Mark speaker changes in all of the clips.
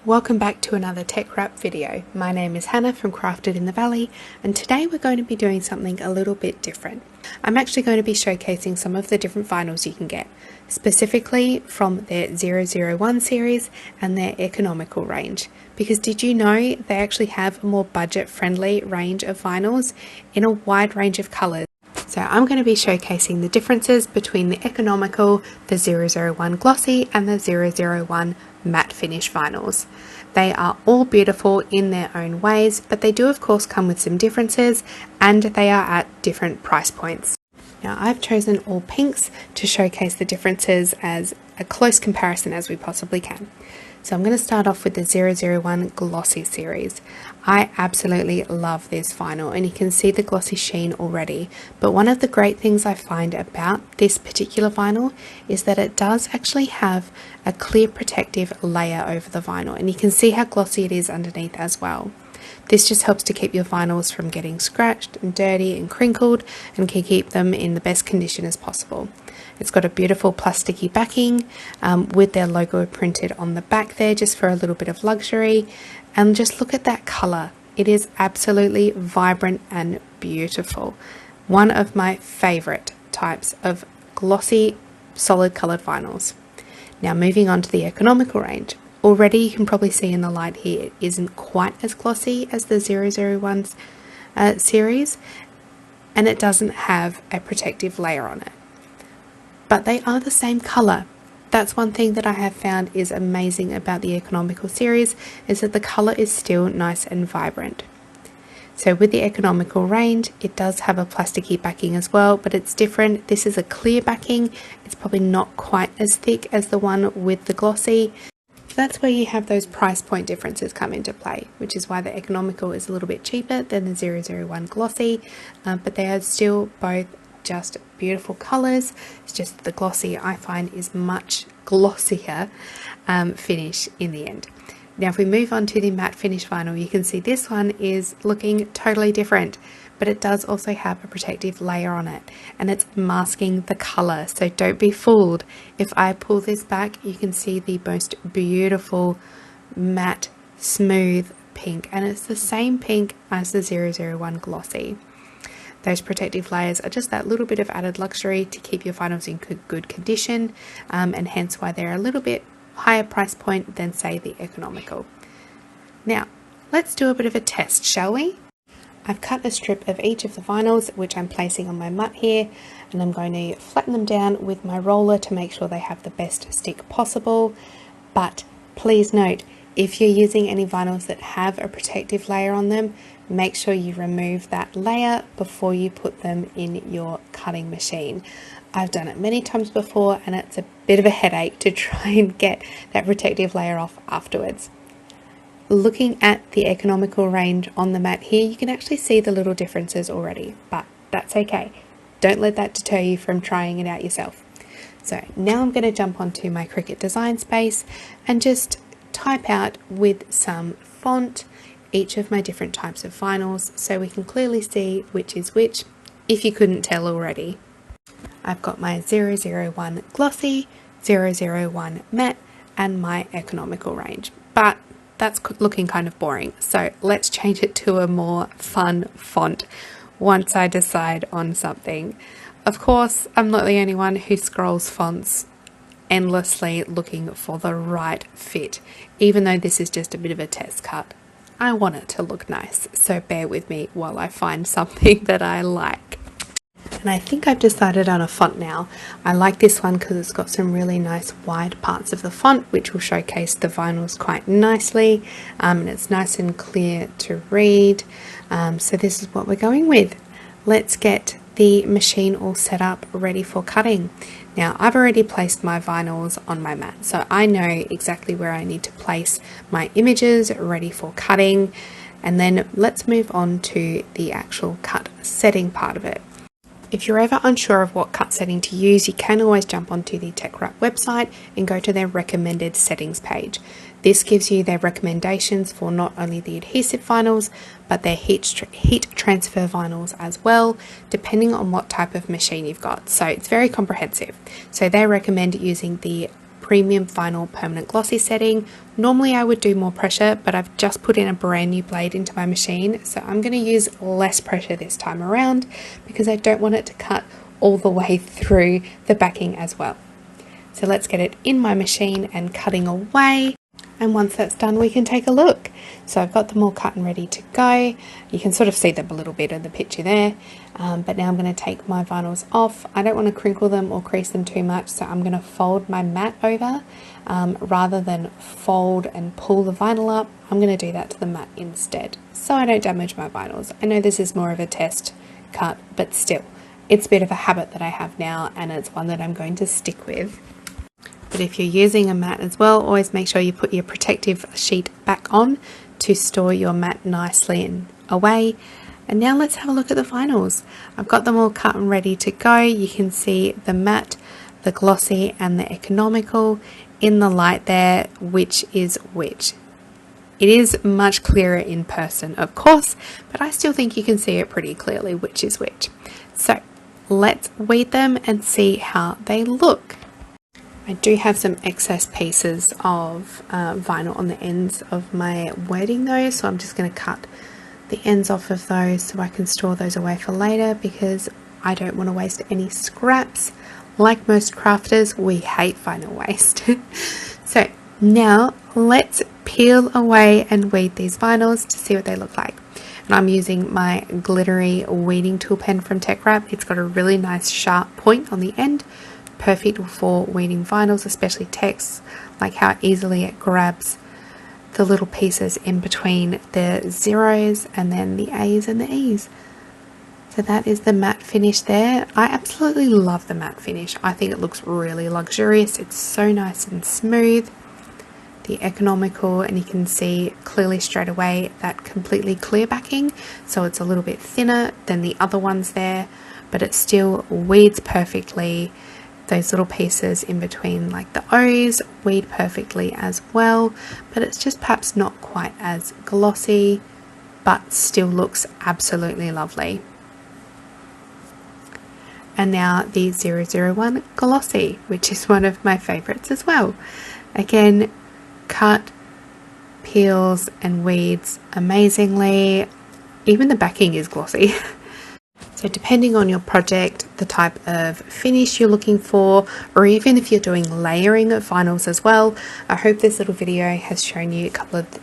Speaker 1: Welcome back to another TeckWrap video. My name is Hannah from Crafted in the Valley, and today we're going to be doing something a little bit different. I'm actually going to be showcasing some of the different vinyls you can get, specifically from their 001 series and their Economical range. Because did you know they actually have a more budget-friendly range of vinyls in a wide range of colours? So I'm going to be showcasing the differences between the Economical, the 001 Glossy and the 001 matte finish vinyls. They are all beautiful in their own ways, but they do of course come with some differences and they are at different price points. Now I've chosen all pinks to showcase the differences as a close comparison as we possibly can. So I'm going to start off with the 001 Glossy series. I absolutely love this vinyl and you can see the glossy sheen already, but one of the great things I find about this particular vinyl is that it does actually have a clear protective layer over the vinyl, and you can see how glossy it is underneath as well. This just helps to keep your vinyls from getting scratched and dirty and crinkled and can keep them in the best condition as possible. It's got a beautiful plasticky backing with their logo printed on the back there just for a little bit of luxury. And just look at that colour. It is absolutely vibrant and beautiful. One of my favourite types of glossy solid coloured vinyls. Now moving on to the Economical range. Already you can probably see in the light here it isn't quite as glossy as the 001's series, and it doesn't have a protective layer on it. But they are the same colour. That's one thing that I have found is amazing about the Economical series, is that the colour is still nice and vibrant. So with the Economical range, it does have a plasticky backing as well, but it's different. This is a clear backing. It's probably not quite as thick as the one with the Glossy. That's where you have those price point differences come into play, which is why the Economical is a little bit cheaper than the 001 Glossy, but they are still both just beautiful colours. It's just the Glossy I find is much glossier finish in the end. Now if we move on to the matte finish vinyl, you can see this one is looking totally different, but it does also have a protective layer on it and it's masking the colour, so don't be fooled. If I pull this back, you can see the most beautiful matte smooth pink, and it's the same pink as the 001 Glossy. Those protective layers are just that little bit of added luxury to keep your vinyls in good condition, and hence why they're a little bit higher price point than say the Economical. Now let's do a bit of a test, shall we? I've cut a strip of each of the vinyls which I'm placing on my mat here, and I'm going to flatten them down with my roller to make sure they have the best stick possible. But please note, if you're using any vinyls that have a protective layer on them, make sure you remove that layer before you put them in your cutting machine. I've done it many times before and it's a bit of a headache to try and get that protective layer off afterwards. Looking at the Economical range on the mat here, you can actually see the little differences already, but that's okay. Don't let that deter you from trying it out yourself. So now I'm going to jump onto my Cricut design space and just type out with some font each of my different types of vinyls so we can clearly see which is which, if you couldn't tell already. I've got my 001 Glossy, 001 Matte and my Economical range, but that's looking kind of boring, so let's change it to a more fun font once I decide on something. Of course, I'm not the only one who scrolls fonts endlessly looking for the right fit, even though this is just a bit of a test cut. I want it to look nice, so bear with me while I find something that I like. And I think I've decided on a font now. I like this one because it's got some really nice wide parts of the font which will showcase the vinyls quite nicely, and it's nice and clear to read. So this is what we're going with. Let's get the machine all set up ready for cutting. Now I've already placed my vinyls on my mat, so I know exactly where I need to place my images ready for cutting, and then let's move on to the actual cut setting part of it. If you're ever unsure of what cut setting to use, you can always jump onto the TeckWrap website and go to their recommended settings page. This gives you their recommendations for not only the adhesive vinyls, but their heat transfer vinyls as well, depending on what type of machine you've got. So it's very comprehensive. So they recommend using the Premium Vinyl Permanent Glossy setting. Normally I would do more pressure, but I've just put in a brand new blade into my machine, so I'm going to use less pressure this time around because I don't want it to cut all the way through the backing as well. So let's get it in my machine and cutting away. And once that's done, we can take a look. So I've got them all cut and ready to go. You can sort of see them a little bit in the picture there. But now I'm going to take my vinyls off. I don't want to crinkle them or crease them too much, so I'm going to fold my mat over. Rather than fold and pull the vinyl up, I'm going to do that to the mat instead, so I don't damage my vinyls. I know this is more of a test cut, but still, it's a bit of a habit that I have now, and it's one that I'm going to stick with. But if you're using a mat as well, always make sure you put your protective sheet back on to store your mat nicely and away. And now let's have a look at the vinyls. I've got them all cut and ready to go. You can see the matte, the glossy and the economical in the light there, which is which. It is much clearer in person, of course, but I still think you can see it pretty clearly which is which. So let's weed them and see how they look. I do have some excess pieces of vinyl on the ends of my wedding though, so I'm just going to cut the ends off of those so I can store those away for later, because I don't want to waste any scraps. Like most crafters, we hate vinyl waste. So now let's peel away and weed these vinyls to see what they look like. And I'm using my glittery weeding tool pen from TeckWrap. It's got a really nice sharp point on the end, perfect for weeding vinyls, especially text, like how easily it grabs the little pieces in between the zeros and then the A's and the E's. So that is the matte finish there. I absolutely love the matte finish. I think it looks really luxurious. It's so nice and smooth. The economical, and you can see clearly straight away that completely clear backing, so it's a little bit thinner than the other ones there, but it still weeds perfectly. Those little pieces in between, like the O's, weed perfectly as well, but it's just perhaps not quite as glossy, but still looks absolutely lovely. And now the 001 Glossy, which is one of my favorites as well. Again, cut, peels and weeds amazingly. Even the backing is glossy. So depending on your project, the type of finish you're looking for, or even if you're doing layering of vinyls as well, I hope this little video has shown you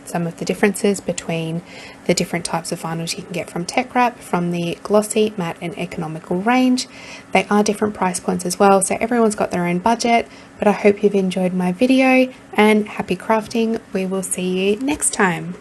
Speaker 1: some of the differences between the different types of vinyls you can get from TeckWrap, from the glossy, matte and economical range. They are different price points as well, so everyone's got their own budget, but I hope you've enjoyed my video and happy crafting. We will see you next time.